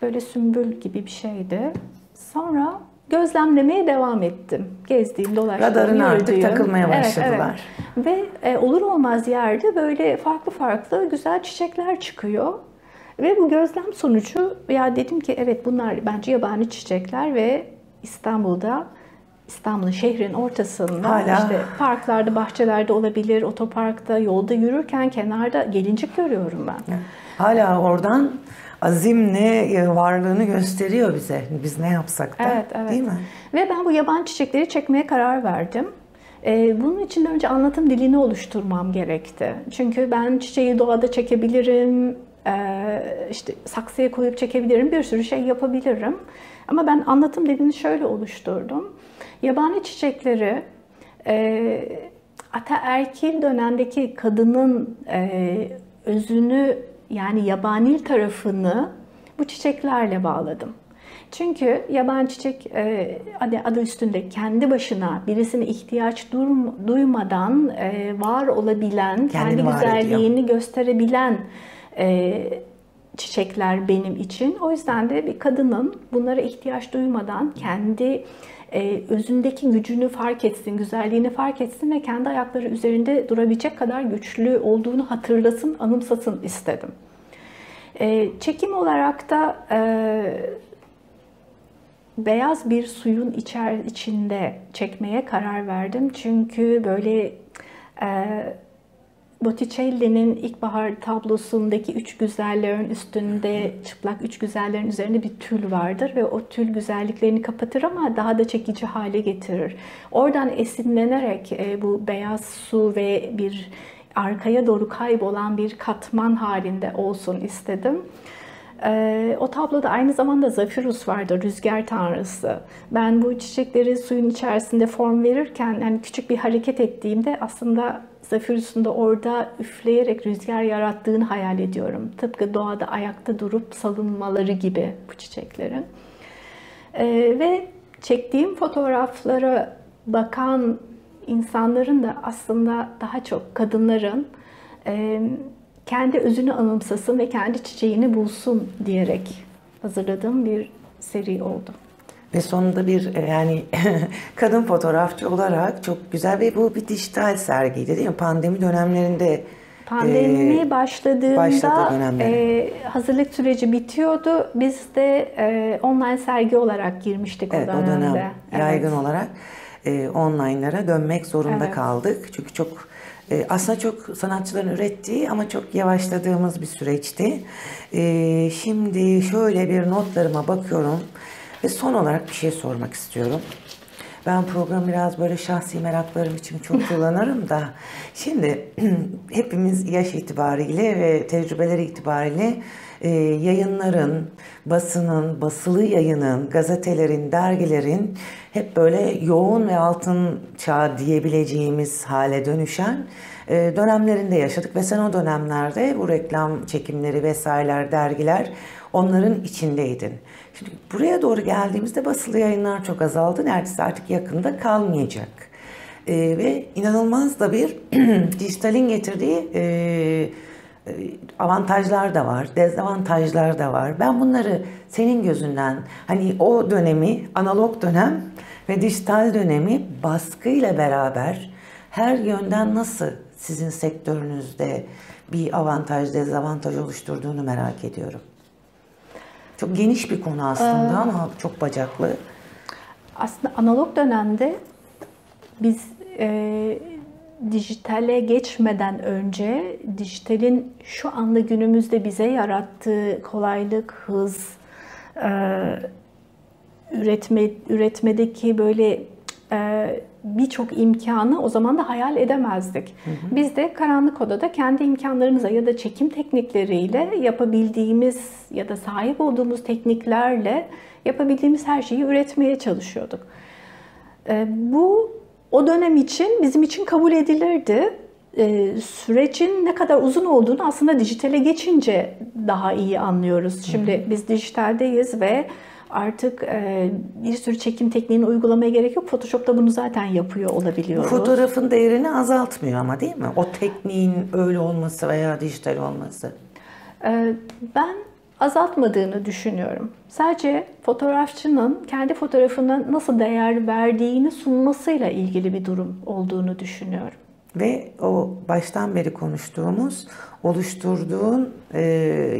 Böyle sümbül gibi bir şeydi. Sonra gözlemlemeye devam ettim. Gezdiğim, dolaştığım, Radarına artık takılmaya başladılar. Evet. Ve olur olmaz yerde böyle farklı güzel çiçekler çıkıyor. Ve bu gözlem sonucu ya dedim ki evet bunlar bence yabani çiçekler ve İstanbul'un şehrin ortasında işte parklarda, bahçelerde olabilir, otoparkta, yolda yürürken kenarda gelincik görüyorum ben. Hala oradan azimle varlığını gösteriyor bize. Biz ne yapsak da, evet. değil mi? Ve ben bu yabani çiçekleri çekmeye karar verdim. Bunun için de önce anlatım dilini oluşturmam gerekti. Çünkü ben çiçeği doğada çekebilirim, işte saksıya koyup çekebilirim, bir sürü şey yapabilirim. Ama ben anlatım dilini şöyle oluşturdum. Yabani çiçekleri ataerkil dönemdeki kadının özünü, yani yabanil tarafını bu çiçeklerle bağladım. Çünkü yabani çiçek adı üstünde kendi başına birisine ihtiyaç duymadan var olabilen, kendi güzelliğini gösterebilen çiçekler benim için. O yüzden de bir kadının bunlara ihtiyaç duymadan kendi özündeki gücünü fark etsin, güzelliğini fark etsin ve kendi ayakları üzerinde durabilecek kadar güçlü olduğunu hatırlasın, anımsasın istedim. Çekim olarak da beyaz bir suyun içinde çekmeye karar verdim. Çünkü böyle Botticelli'nin İlkbahar tablosundaki üç güzellerin üstünde, çıplak üç güzellerin üzerinde bir tül vardır ve o tül güzelliklerini kapatır ama daha da çekici hale getirir. Oradan esinlenerek bu beyaz su ve bir arkaya doğru kaybolan bir katman halinde olsun istedim. O tabloda aynı zamanda Zephyrus vardı, rüzgar tanrısı. Ben bu çiçekleri suyun içerisinde form verirken, yani küçük bir hareket ettiğimde aslında Zephyrus'un da orada üfleyerek rüzgar yarattığını hayal ediyorum. Tıpkı doğada ayakta durup salınmaları gibi bu çiçeklerin. Ve çektiğim fotoğraflara bakan insanların da aslında daha çok kadınların kendi özünü anımsasın ve kendi çiçeğini bulsun diyerek hazırladığım bir seri oldu. Ve sonunda bir yani kadın fotoğrafçı olarak çok güzel ve bu bir dijital sergiydi değil mi? Pandemi dönemlerinde Pandemi başladığında hazırlık süreci bitiyordu. Biz de online sergi olarak girmiştik o dönemde. O dönem yaygın olarak online'lara dönmek zorunda kaldık. Çünkü çok aslında çok sanatçıların ürettiği ama çok yavaşladığımız bir süreçti. Şimdi şöyle bir notlarıma bakıyorum ve son olarak bir şey sormak istiyorum. Ben programı biraz böyle şahsi meraklarım için çok kullanırım da. Şimdi hepimiz yaş itibariyle ve tecrübeleri itibariyle yayınların, basının, basılı yayının, gazetelerin, dergilerin hep böyle yoğun ve altın çağ diyebileceğimiz hale dönüşen dönemlerinde yaşadık ve sen o dönemlerde bu reklam çekimleri vesaireler, dergiler onların içindeydin. Şimdi buraya doğru geldiğimizde basılı yayınlar çok azaldı. Neredeyse artık yakında kalmayacak. Ve inanılmaz da bir dijitalin getirdiği avantajlar da var, dezavantajlar da var. Ben bunları senin gözünden, hani o dönemi, analog dönem ve dijital dönemi baskıyla beraber her yönden nasıl sizin sektörünüzde bir avantaj, dezavantaj oluşturduğunu merak ediyorum. Çok geniş bir konu aslında ama çok bacaklı. Aslında analog dönemde biz dijitale geçmeden önce dijitalin şu anda günümüzde bize yarattığı kolaylık, hız, üretmedeki böyle birçok imkanı o zaman da hayal edemezdik. Biz de karanlık odada kendi imkanlarımıza ya da çekim teknikleriyle yapabildiğimiz ya da sahip olduğumuz tekniklerle yapabildiğimiz her şeyi üretmeye çalışıyorduk. Bu o dönem için bizim için kabul edilirdi. Sürecin ne kadar uzun olduğunu aslında dijitale geçince daha iyi anlıyoruz. Şimdi biz dijitaldeyiz ve artık bir sürü çekim tekniğini uygulamaya gerek yok. Photoshop'ta bunu zaten yapıyor olabiliyoruz. Fotoğrafın değerini azaltmıyor ama değil mi? O tekniğin öyle olması veya dijital olması. Ben azaltmadığını düşünüyorum. Sadece fotoğrafçının kendi fotoğrafına nasıl değer verdiğini sunmasıyla ilgili bir durum olduğunu düşünüyorum. Ve o baştan beri konuştuğumuz, oluşturduğun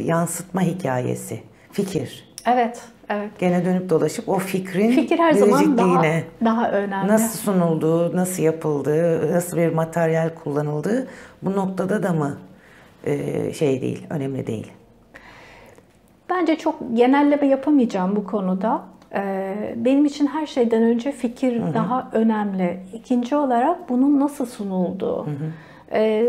yansıtma hikayesi, fikir. Evet, evet. Gene dönüp dolaşıp o fikrin fikir her zaman biricikliğine, daha önemli. nasıl sunulduğu, nasıl yapıldığı, nasıl bir materyal kullanıldığı bu noktada da mı şey değil, önemli değil? Bence çok genelleme yapamayacağım bu konuda. Benim için her şeyden önce fikir daha önemli. İkinci olarak bunun nasıl sunulduğu,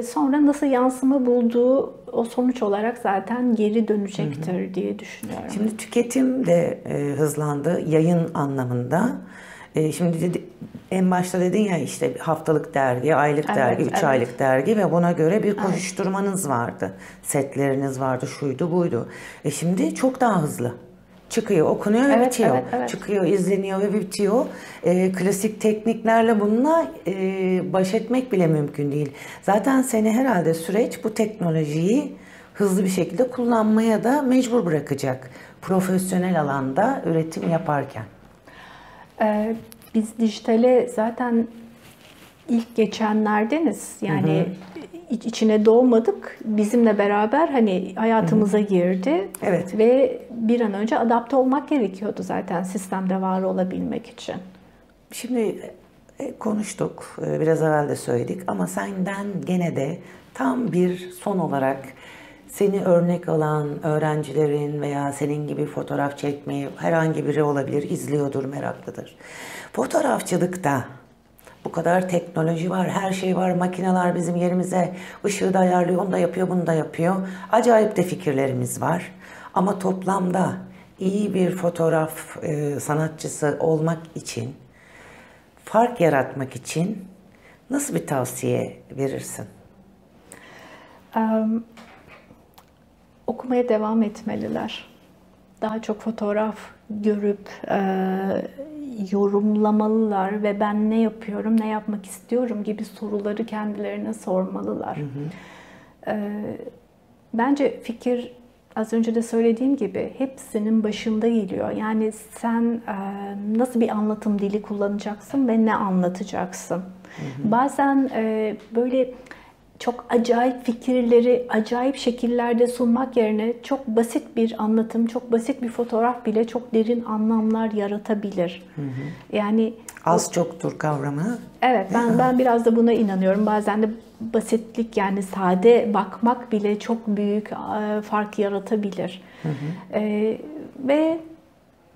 sonra nasıl yansıma bulduğu o sonuç olarak zaten geri dönecektir diye düşünüyorum. Şimdi tüketim de hızlandı yayın anlamında. Şimdi En başta dedin ya işte haftalık dergi, aylık Evet, dergi, 3 evet. aylık dergi ve buna göre bir koşuşturmanız vardı. Setleriniz vardı, şuydu buydu. Şimdi çok daha hızlı. Çıkıyor, okunuyor ve Evet, bitiyor. evet, evet. Çıkıyor, izleniyor ve bitiyor. Klasik tekniklerle bununla baş etmek bile mümkün değil. Zaten seni herhalde süreç bu teknolojiyi hızlı bir şekilde kullanmaya da mecbur bırakacak. Profesyonel alanda üretim yaparken. Biz dijitale zaten ilk geçenlerdeniz. Yani içine doğmadık. Bizimle beraber hani hayatımıza girdi. Evet. Ve bir an önce adapte olmak gerekiyordu zaten sistemde var olabilmek için. Şimdi konuştuk, biraz evvel de söyledik ama senden gene de tam bir son olarak seni örnek alan öğrencilerin veya senin gibi fotoğraf çekmeyi herhangi biri olabilir, izliyordur, meraklıdır. Fotoğrafçılıkta bu kadar teknoloji var, her şey var, makineler bizim yerimize ışığı da ayarlıyor, onu da yapıyor, bunu da yapıyor. Acayip de fikirlerimiz var. Ama toplamda iyi bir fotoğraf sanatçısı olmak için, fark yaratmak için nasıl bir tavsiye verirsin? Okumaya devam etmeliler. Daha çok fotoğraf görüp yorumlamalılar ve ben ne yapıyorum, ne yapmak istiyorum gibi soruları kendilerine sormalılar. Bence fikir, az önce de söylediğim gibi, hepsinin başında geliyor. Yani sen nasıl bir anlatım dili kullanacaksın ve ne anlatacaksın? Bazen böyle çok acayip fikirleri acayip şekillerde sunmak yerine çok basit bir anlatım, çok basit bir fotoğraf bile çok derin anlamlar yaratabilir. Yani Az çoktur kavramı. evet, ben biraz da buna inanıyorum. Bazen de basitlik, yani sade bakmak bile çok büyük fark yaratabilir. Ve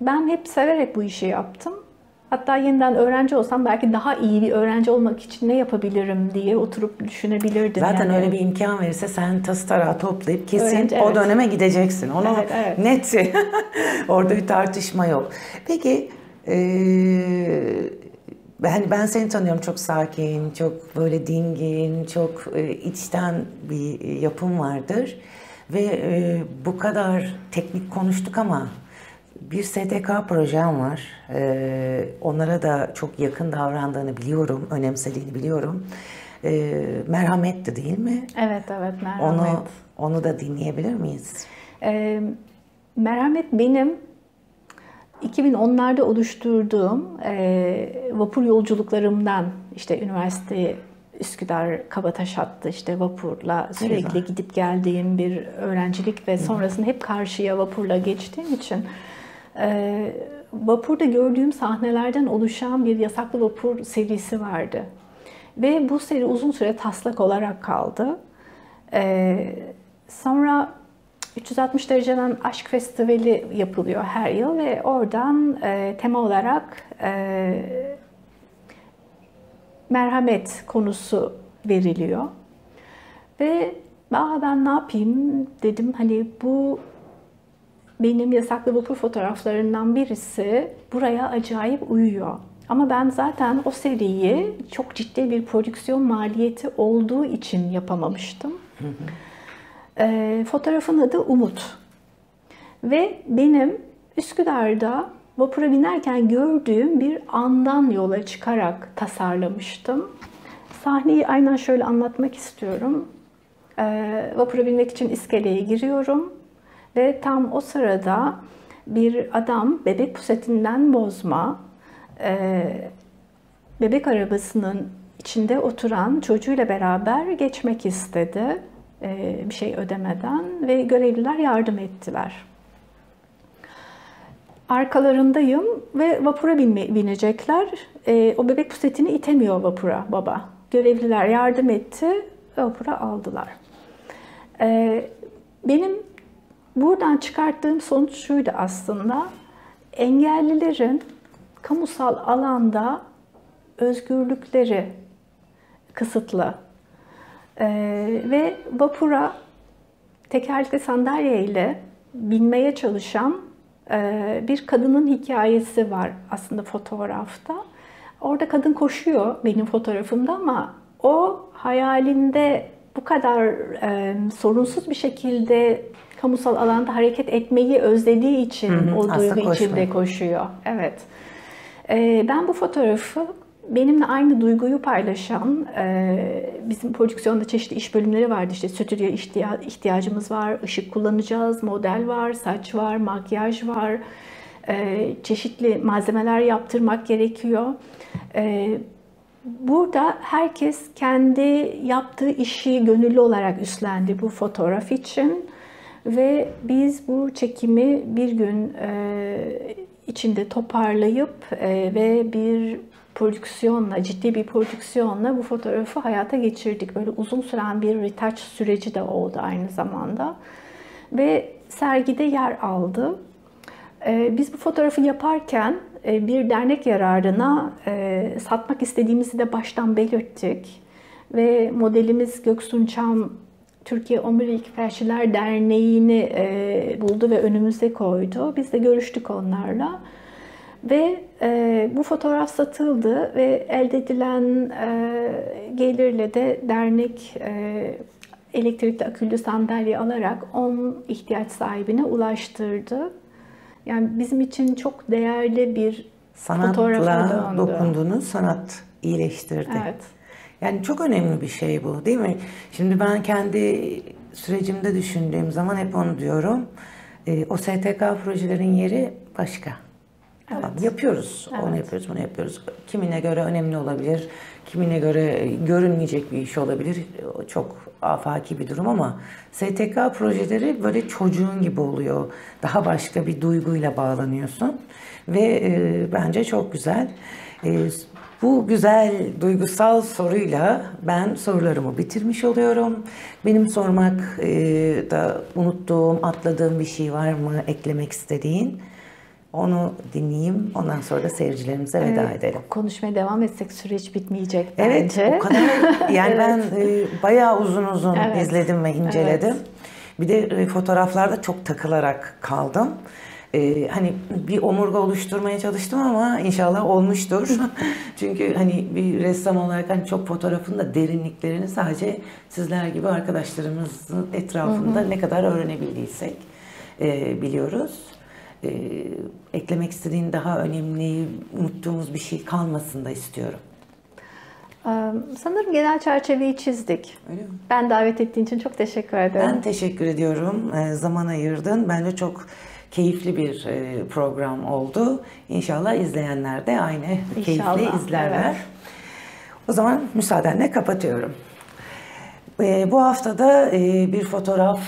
ben hep severek bu işi yaptım. Hatta yeniden öğrenci olsam belki daha iyi bir öğrenci olmak için ne yapabilirim diye oturup düşünebilirdim. Zaten yani. öyle bir imkan verirse sen tası tarağı toplayıp kesin Öğrenci, o evet. döneme gideceksin. Onu Evet, evet. net. Orada bir tartışma yok. Peki ben seni tanıyorum, çok sakin, çok böyle dingin, çok içten bir yapım vardır. Ve bu kadar teknik konuştuk ama bir STK projem var. Onlara da çok yakın davrandığını biliyorum, önemsediğini biliyorum. Merhamet'ti değil mi? Evet, merhamet. Onu da dinleyebilir miyiz? Merhamet benim 2010'larda oluşturduğum vapur yolculuklarımdan, işte üniversiteye Üsküdar Kabataş hattı, işte vapurla sürekli gidip geldiğim bir öğrencilik ve sonrasında hep karşıya vapurla geçtiğim için vapurda gördüğüm sahnelerden oluşan bir yasaklı vapur serisi vardı. Ve bu seri uzun süre taslak olarak kaldı. Sonra 360 dereceden Aşk Festivali yapılıyor her yıl ve oradan tema olarak merhamet konusu veriliyor. Ve ben ne yapayım dedim, hani bu benim yasaklı vapur fotoğraflarından birisi buraya acayip uyuyor. Ama ben zaten o seriyi çok ciddi bir prodüksiyon maliyeti olduğu için yapamamıştım. Fotoğrafın adı Umut. Ve benim Üsküdar'da vapura binerken gördüğüm bir andan yola çıkarak tasarlamıştım. Sahneyi aynen şöyle anlatmak istiyorum. Vapura binmek için iskeleye giriyorum. Ve tam o sırada bir adam bebek pusetinden bozma, bebek arabasının içinde oturan çocuğuyla beraber geçmek istedi. Bir şey ödemeden ve görevliler yardım ettiler. Arkalarındayım ve vapura binecekler. O bebek pusetini itemiyor vapura baba. Görevliler yardım etti, vapura aldılar. Benim buradan çıkarttığım sonuç şuydu aslında. Engellilerin kamusal alanda özgürlükleri kısıtlı. Ve vapura tekerlekli sandalyeyle binmeye çalışan bir kadının hikayesi var aslında fotoğrafta. orada kadın koşuyor benim fotoğrafımda ama o hayalinde bu kadar sorunsuz bir şekilde kamusal alanda hareket etmeyi özlediği için o duygu içinde koşuyor. Evet. Ben bu fotoğrafı benimle aynı duyguyu paylaşan, bizim prodüksiyonda çeşitli iş bölümleri vardı. İşte stüdyo ihtiyacımız var, ışık kullanacağız, model var, saç var, makyaj var. Çeşitli malzemeler yaptırmak gerekiyor. Burada herkes kendi yaptığı işi gönüllü olarak üstlendi bu fotoğraf için. Ve biz bu çekimi bir gün içinde toparlayıp ve bir prodüksiyonla, ciddi bir prodüksiyonla bu fotoğrafı hayata geçirdik. Böyle uzun süren bir retouch süreci de oldu aynı zamanda. Ve sergide yer aldı. Biz bu fotoğrafı yaparken bir dernek yararına satmak istediğimizi de baştan belirttik. Ve modelimiz Göksun Çam Türkiye Omurilik Felçliler Derneği'ni buldu ve önümüze koydu. Biz de görüştük onlarla. Ve bu fotoğraf satıldı ve elde edilen gelirle de dernek elektrikli akülü sandalye alarak 10 ihtiyaç sahibine ulaştırdı. Yani bizim için çok değerli bir fotoğrafa sanatla döndü. dokundunuz, sanat iyileştirdi. Evet. Yani çok önemli bir şey bu, değil mi? Şimdi ben kendi sürecimde düşündüğüm zaman hep onu diyorum. O STK projelerin yeri başka. Tamam, yapıyoruz. Evet. Onu yapıyoruz, bunu yapıyoruz. Kimine göre önemli olabilir, kimine göre görünmeyecek bir iş olabilir. O çok afaki bir durum ama STK projeleri böyle çocuğun gibi oluyor. Daha başka bir duyguyla bağlanıyorsun ve bence çok güzel. Bu güzel duygusal soruyla ben sorularımı bitirmiş oluyorum. Benim sormak da unuttuğum, atladığım bir şey var mı, eklemek istediğin? Onu dinleyeyim. Ondan sonra da seyircilerimize veda edelim. Konuşmaya devam etsek süreç bitmeyecek Evet, bence. o kadar. Yani Evet. ben bayağı uzun Evet. izledim ve inceledim. Evet. Bir de fotoğraflarda çok takılarak kaldım. Hani bir omurga oluşturmaya çalıştım ama inşallah olmuştur. Çünkü hani bir ressam olarak hani çok fotoğrafın da derinliklerini sadece sizler gibi arkadaşlarımızın etrafında ne kadar öğrenebildiysek biliyoruz. Eklemek istediğin daha önemli, unuttuğumuz bir şey kalmasın da istiyorum. Sanırım genel çerçeveyi çizdik. Öyle mi? Ben davet ettiğin için çok teşekkür ederim. Ben teşekkür ediyorum. Zaman ayırdın. Bence çok keyifli bir program oldu. İnşallah izleyenler de aynı İnşallah, keyifle izlerler. evet. O zaman müsaadenle kapatıyorum. Bu haftada bir fotoğraf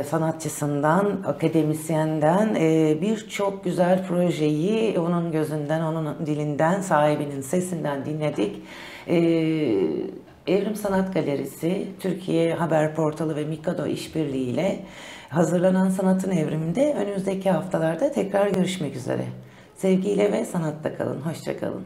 sanatçısından, akademisyenden birçok güzel projeyi onun gözünden, onun dilinden, sahibinin sesinden dinledik. Evrim Sanat Galerisi, Türkiye Haber Portalı ve Mikado işbirliği ile hazırlanan Sanatın Evriminde önümüzdeki haftalarda tekrar görüşmek üzere. Sevgiyle ve sanatla kalın, hoşça kalın.